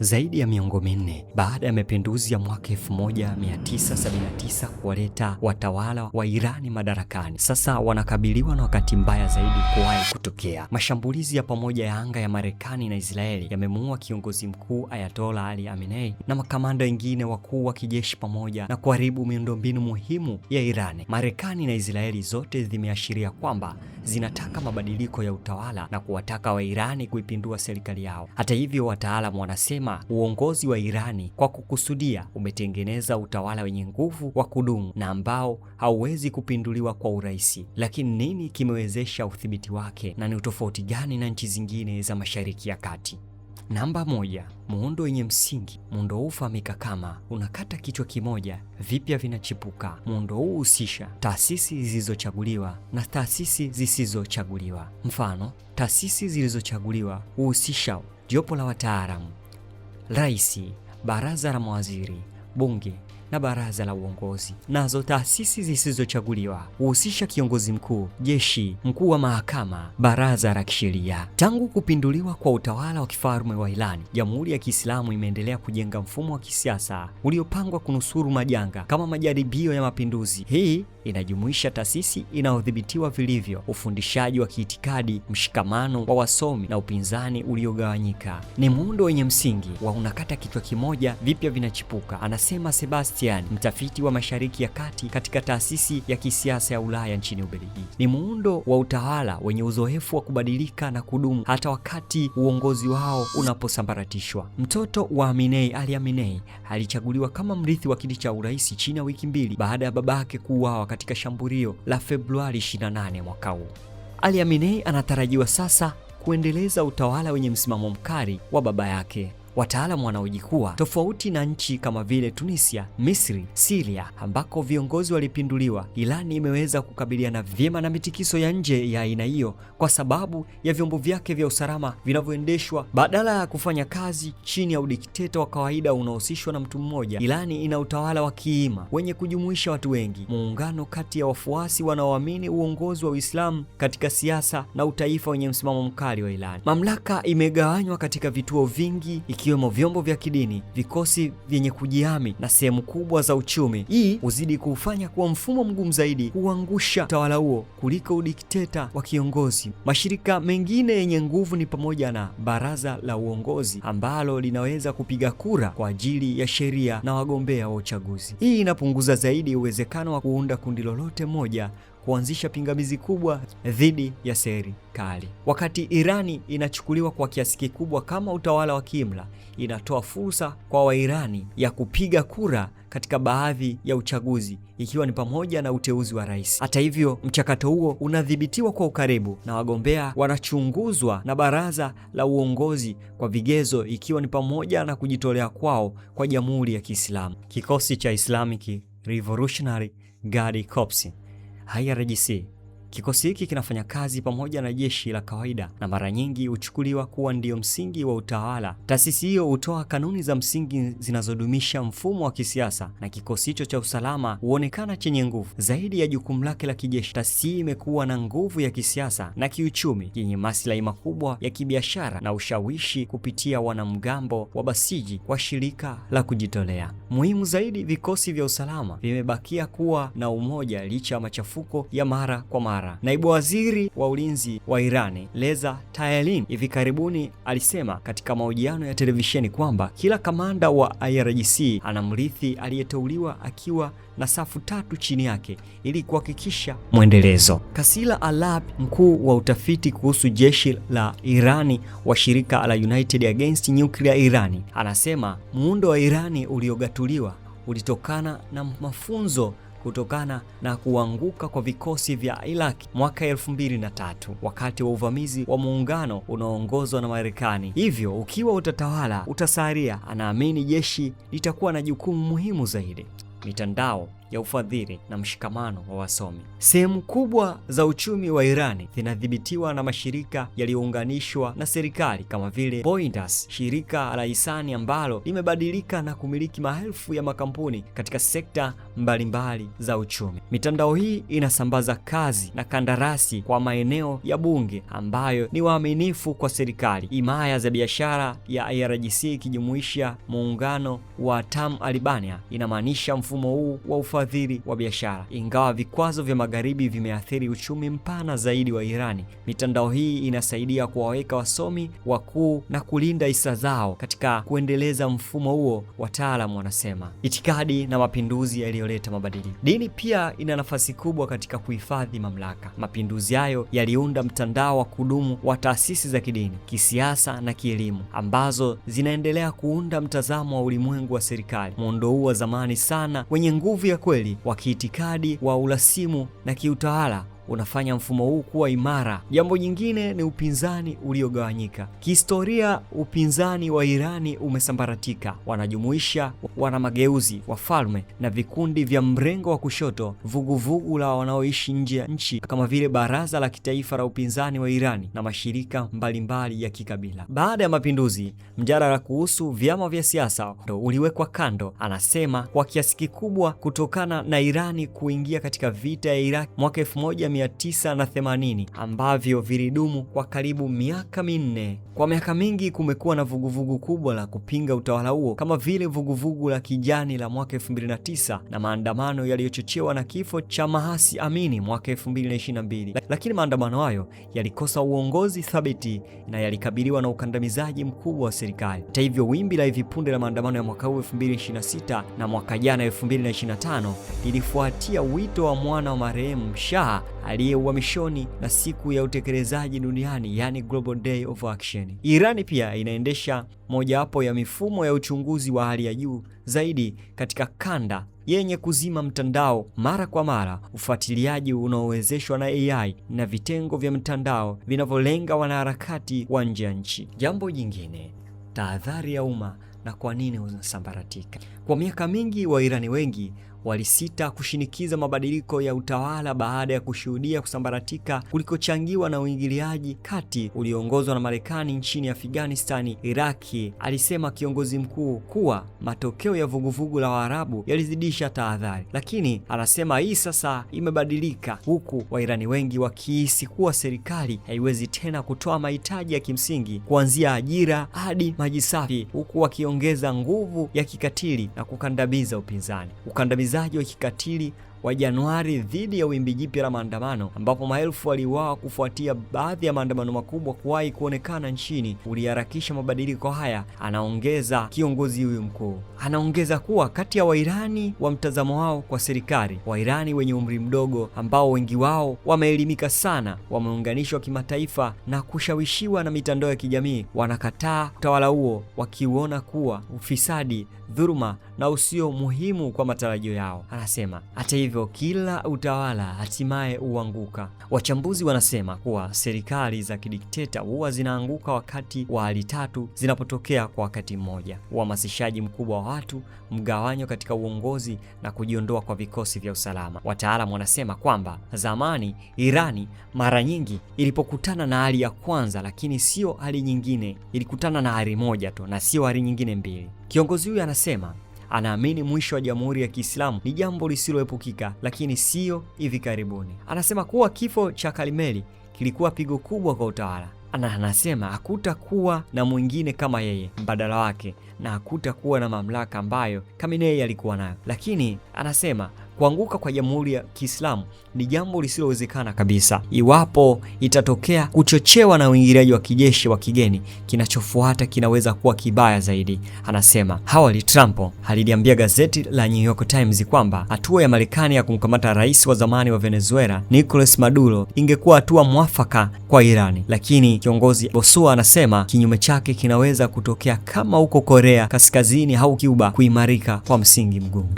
Zaidi ya miongo minne baada ya mapinduzi ya mwaka 1979 kuwaleta watawala wa Irani madarakani, sasa wanakabiliwa na wakati mbaya zaidi kuwahi kutokea. Mashambulizi ya pamoja ya anga ya Marekani na Israeli yamemuua kiongozi mkuu Ayatollah Ali Khamenei na makamanda wengine wakuu wa kijeshi pamoja na kuharibu miundombinu muhimu ya Irani. Marekani na Israeli zote zimeashiria kwamba zinataka mabadiliko ya utawala na kuwataka Wairani kuipindua serikali yao. Hata hivyo, wataalamu wanasema uongozi wa Irani kwa kukusudia umetengeneza utawala wenye nguvu wa kudumu na ambao hauwezi kupinduliwa kwa urahisi. Lakini nini kimewezesha udhibiti wake na ni utofauti gani na nchi zingine za Mashariki ya Kati? Namba moja, muundo wenye msingi. Muundo huu hufahamika kama unakata kichwa kimoja, vipya vinachipuka. Muundo huu husisha taasisi zilizochaguliwa na taasisi zisizochaguliwa. Mfano, taasisi zilizochaguliwa huhusisha jopo la wataalamu, rais, baraza la mawaziri, bunge na baraza la uongozi. Nazo taasisi zisizochaguliwa huhusisha kiongozi mkuu, jeshi, mkuu wa mahakama, baraza la kisheria. Tangu kupinduliwa kwa utawala wa kifalme wa Irani, Jamhuri ya Kiislamu imeendelea kujenga mfumo wa kisiasa uliopangwa kunusuru majanga kama majaribio ya mapinduzi. Hii inajumuisha taasisi inayodhibitiwa vilivyo, ufundishaji wa kiitikadi, mshikamano wa wasomi na upinzani uliogawanyika. Ni muundo wenye msingi wa unakata kichwa kimoja, vipya vinachipuka, anasema Sebastian, mtafiti wa Mashariki ya Kati katika taasisi ya kisiasa ya Ulaya nchini Ubelgiji. Ni muundo wa utawala wenye uzoefu wa kubadilika na kudumu hata wakati uongozi wao unaposambaratishwa. Mtoto wa Khamenei, Ali Khamenei, alichaguliwa kama mrithi wa kiti cha urais chini ya wiki mbili baada ya babake kuuawa katika shambulio la Februari 28 mwaka huu. Ali Khamenei anatarajiwa sasa kuendeleza utawala wenye msimamo mkali wa baba yake. Wataalamu wanahoji kuwa tofauti na nchi kama vile Tunisia, Misri, Syria ambako viongozi walipinduliwa, Irani imeweza kukabiliana vyema na mitikiso ya nje ya aina hiyo kwa sababu ya vyombo vyake vya usalama vinavyoendeshwa badala ya kufanya kazi chini ya udikteta wa kawaida unaohusishwa na mtu mmoja. Irani ina utawala wa kiima wenye kujumuisha watu wengi, muungano kati ya wafuasi wanaoamini uongozi wa Uislamu katika siasa na utaifa wenye msimamo mkali wa Irani. Mamlaka imegawanywa katika vituo vingi ikiwemo vyombo vya kidini, vikosi vyenye kujihami na sehemu kubwa za uchumi. Hii huzidi kuufanya kuwa mfumo mgumu zaidi kuangusha utawala huo kuliko udikteta wa kiongozi. Mashirika mengine yenye nguvu ni pamoja na baraza la uongozi ambalo linaweza kupiga kura kwa ajili ya sheria na wagombea wa uchaguzi. Hii inapunguza zaidi uwezekano wa kuunda kundi lolote moja kuanzisha pingamizi kubwa dhidi ya serikali. Wakati Irani inachukuliwa kwa kiasi kikubwa kama utawala wa kiimla, inatoa fursa kwa Wairani ya kupiga kura katika baadhi ya uchaguzi ikiwa ni pamoja na uteuzi wa rais. Hata hivyo, mchakato huo unadhibitiwa kwa ukaribu na wagombea wanachunguzwa na baraza la uongozi kwa vigezo ikiwa ni pamoja na kujitolea kwao kwa Jamhuri ya Kiislamu. Kikosi cha Islamic Revolutionary Guard Corps IRGC. Kikosi hiki kinafanya kazi pamoja na jeshi la kawaida na mara nyingi huchukuliwa kuwa ndio msingi wa utawala. Taasisi hiyo hutoa kanuni za msingi zinazodumisha mfumo wa kisiasa na kikosi hicho cha usalama huonekana chenye nguvu zaidi ya jukumu lake la kijeshi. Taasisi hii imekuwa na nguvu ya kisiasa na kiuchumi yenye maslahi makubwa ya kibiashara na ushawishi kupitia wanamgambo wa Basiji wa shirika la kujitolea. Muhimu zaidi, vikosi vya usalama vimebakia kuwa na umoja licha ya machafuko ya mara kwa mara. Naibu waziri wa ulinzi wa Irani, Reza Tayalin, hivi karibuni alisema katika mahojiano ya televisheni kwamba kila kamanda wa IRGC anamrithi aliyeteuliwa akiwa na safu tatu chini yake ili kuhakikisha mwendelezo. Kasila Alab, mkuu wa utafiti kuhusu jeshi la Irani wa shirika la United Against Nuclear Irani, anasema muundo wa Irani uliogatuliwa ulitokana na mafunzo kutokana na kuanguka kwa vikosi vya Iraq mwaka 2003 wakati wa uvamizi wa muungano unaoongozwa na Marekani. Hivyo ukiwa utatawala utasalia, anaamini jeshi litakuwa na jukumu muhimu zaidi. Mitandao ya ufadhili na mshikamano wa wasomi. Sehemu kubwa za uchumi wa Irani zinadhibitiwa na mashirika yaliyounganishwa na serikali kama vile Boindas, shirika la hisani ambalo limebadilika na kumiliki maelfu ya makampuni katika sekta mbalimbali za uchumi. Mitandao hii inasambaza kazi na kandarasi kwa maeneo ya bunge ambayo ni waaminifu kwa serikali. Himaya za biashara ya IRGC ikijumuisha muungano wa Tam Albania inamaanisha mfumo huu wa ufadhili wa biashara. Ingawa vikwazo vya magharibi vimeathiri uchumi mpana zaidi wa Irani, mitandao hii inasaidia kuwaweka wasomi wakuu na kulinda hisa zao katika kuendeleza mfumo huo. Wataalamu wanasema itikadi na mapinduzi yaliyoleta mabadiliko. Dini pia ina nafasi kubwa katika kuhifadhi mamlaka. Mapinduzi hayo yaliunda mtandao wa kudumu wa taasisi za kidini, kisiasa na kielimu ambazo zinaendelea kuunda mtazamo wa ulimwengu wa serikali. Muundo huu wa zamani sana wenye nguvu ya kweli wa kiitikadi, wa urasimu na kiutawala unafanya mfumo huu kuwa imara. Jambo jingine ni upinzani uliogawanyika. Kihistoria, upinzani wa Irani umesambaratika. Wanajumuisha wana mageuzi, wafalme na vikundi vya mrengo wa kushoto, vuguvugu la wanaoishi nje ya nchi kama vile Baraza la Kitaifa la Upinzani wa Irani na mashirika mbalimbali ya kikabila. Baada ya mapinduzi, mjadala kuhusu vyama vya siasa uliwekwa kando, anasema, kwa kiasi kikubwa kutokana na Irani kuingia katika vita ya Iraq mwaka 1980 ambavyo vilidumu kwa karibu miaka minne. Kwa miaka mingi kumekuwa na vuguvugu kubwa la kupinga utawala huo kama vile vuguvugu la kijani la mwaka 2009 na maandamano yaliyochochewa na kifo cha Mahasi Amini mwaka 2022. Lakini maandamano hayo yalikosa uongozi thabiti na yalikabiliwa na ukandamizaji mkubwa wa serikali. Hata hivyo, wimbi la hivi punde la maandamano ya mwaka huu 2026 na mwaka jana 2025 lilifuatia wito wa mwana wa marehemu Shah aliye uhamishoni na siku ya utekelezaji duniani, yani Global Day of Action. Irani pia inaendesha mojawapo ya mifumo ya uchunguzi wa hali ya juu zaidi katika kanda yenye kuzima mtandao mara kwa mara, ufuatiliaji unaowezeshwa na AI na vitengo vya mtandao vinavyolenga wanaharakati wa nje ya nchi. Jambo jingine, tahadhari ya umma na kwa nini unasambaratika. Kwa miaka mingi Wairani wengi walisita kushinikiza mabadiliko ya utawala baada ya kushuhudia kusambaratika kulikochangiwa na uingiliaji kati ulioongozwa na Marekani nchini Afghanistani, Iraki. Alisema kiongozi mkuu kuwa matokeo ya vuguvugu la Waarabu yalizidisha tahadhari, lakini anasema hii sasa imebadilika, huku Wairani wengi wakihisi kuwa serikali haiwezi tena kutoa mahitaji ya kimsingi kuanzia ajira hadi maji safi, huku wakiongeza nguvu ya kikatili na kukandamiza upinzani. Ukandamizaji wa kikatili wa Januari dhidi ya wimbi jipya la maandamano ambapo maelfu waliuawa kufuatia baadhi ya maandamano makubwa kuwahi kuonekana nchini uliharakisha mabadiliko haya. Anaongeza kiongozi huyu mkuu, anaongeza kuwa kati ya Wairani wa mtazamo wao kwa serikali, Wairani wenye umri mdogo ambao wengi wao wameelimika sana, wameunganishwa kimataifa na kushawishiwa na mitandao ya kijamii, wanakataa utawala huo wakiuona kuwa ufisadi, dhuluma na usio muhimu kwa matarajio yao. Anasema hata hivyo kila utawala hatimaye huanguka. Wachambuzi wanasema kuwa serikali za kidikteta huwa zinaanguka wakati wa hali tatu zinapotokea kwa wakati mmoja: uhamasishaji mkubwa wa watu, mgawanyo katika uongozi na kujiondoa kwa vikosi vya usalama. Wataalamu wanasema kwamba zamani Irani mara nyingi ilipokutana na hali ya kwanza, lakini sio hali nyingine, ilikutana na hali moja tu na sio hali nyingine mbili. Kiongozi huyu anasema anaamini mwisho wa Jamhuri ya Kiislamu ni jambo lisiloepukika, lakini sio hivi karibuni. Anasema kuwa kifo cha Khamenei kilikuwa pigo kubwa kwa utawala. Anasema hakutakuwa na mwingine kama yeye mbadala wake na hakutakuwa na mamlaka ambayo Khamenei alikuwa nayo. Lakini anasema kuanguka kwa Jamhuri ya Kiislamu ni jambo lisilowezekana kabisa. Iwapo itatokea kuchochewa na uingiliaji wa kijeshi wa kigeni, kinachofuata kinaweza kuwa kibaya zaidi. Anasema awali Trump aliliambia gazeti la New York Times kwamba hatua ya Marekani ya kumkamata rais wa zamani wa Venezuela Nicolas Maduro ingekuwa hatua mwafaka kwa Irani, lakini kiongozi Bosua anasema kinyume chake kinaweza kutokea kama huko Korea Kaskazini au Cuba kuimarika kwa msingi mgumu.